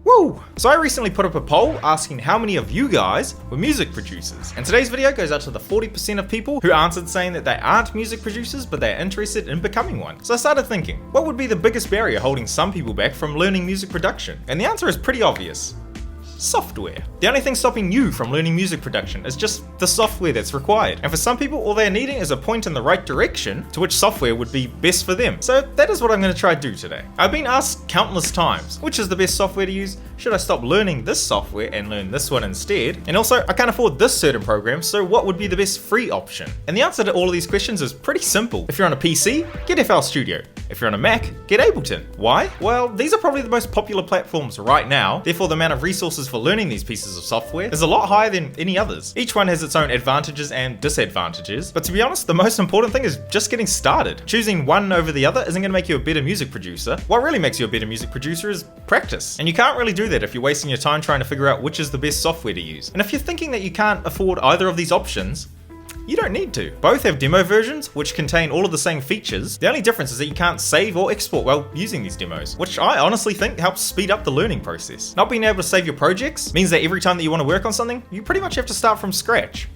Woo! So I recently put up a poll asking how many of you guys were music producers. And today's video goes out to the 40% of people who answered saying that they aren't music producers but they're interested in becoming one. So I started thinking, what would be the biggest barrier holding some people back from learning music production? And the answer is pretty obvious. Software. The only thing stopping you from learning music production is just the software that's required. And for some people, all they're needing is a point in the right direction to which software would be best for them. So that is what I'm going to try to do today. I've been asked countless times, which is the best software to use? Should I stop learning this software and learn this one instead? And also, I can't afford this certain program, so what would be the best free option? And the answer to all of these questions is pretty simple. If you're on a PC, get FL Studio. If you're on a Mac, get Ableton. Why? Well, these are probably the most popular platforms right now, therefore the amount of resources for learning these pieces of software is a lot higher than any others. Each one has its own advantages and disadvantages, but to be honest, the most important thing is just getting started. Choosing one over the other isn't going to make you a better music producer. What really makes you a better music producer is practice. And you can't really do that if you're wasting your time trying to figure out which is the best software to use. And if you're thinking that you can't afford either of these options, you don't need to. Both have demo versions, which contain all of the same features. The only difference is that you can't save or export while using these demos, which I honestly think helps speed up the learning process. Not being able to save your projects means that every time that you want to work on something, you pretty much have to start from scratch.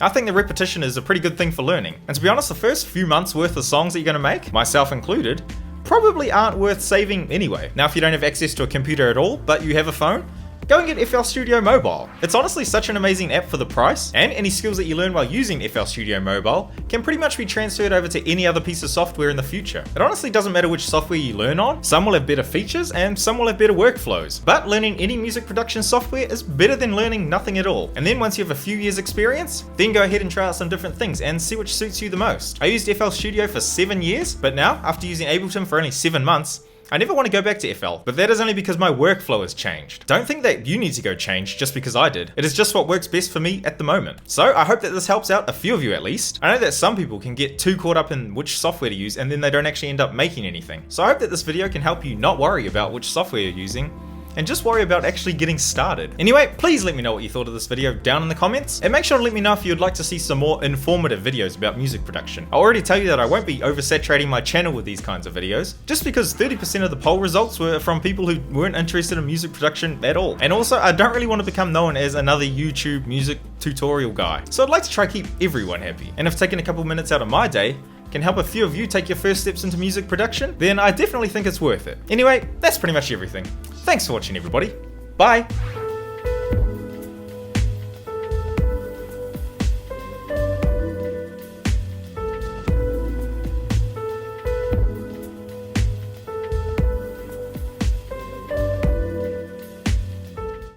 I think the repetition is a pretty good thing for learning. And to be honest, the first few months worth of songs that you're going to make, myself included, probably aren't worth saving anyway. Now, if you don't have access to a computer at all, but you have a phone, go and get FL Studio Mobile. It's honestly such an amazing app for the price, and any skills that you learn while using FL Studio Mobile can pretty much be transferred over to any other piece of software in the future. It honestly doesn't matter which software you learn on, some will have better features and some will have better workflows. But learning any music production software is better than learning nothing at all. And then once you have a few years experience, then go ahead and try out some different things and see which suits you the most. I used FL Studio for 7 years, but now, after using Ableton for only 7 months, I never want to go back to FL, but that is only because my workflow has changed. Don't think that you need to go change just because I did. It is just what works best for me at the moment. So I hope that this helps out a few of you at least. I know that some people can get too caught up in which software to use and then they don't actually end up making anything. So I hope that this video can help you not worry about which software you're using and just worry about actually getting started. Anyway, please let me know what you thought of this video down in the comments, and make sure to let me know if you'd like to see some more informative videos about music production. I'll already tell you that I won't be oversaturating my channel with these kinds of videos, just because 30% of the poll results were from people who weren't interested in music production at all. And also, I don't really want to become known as another YouTube music tutorial guy. So I'd like to try to keep everyone happy. And if taking a couple minutes out of my day can help a few of you take your first steps into music production, then I definitely think it's worth it. Anyway, that's pretty much everything. Thanks for watching, everybody. Bye!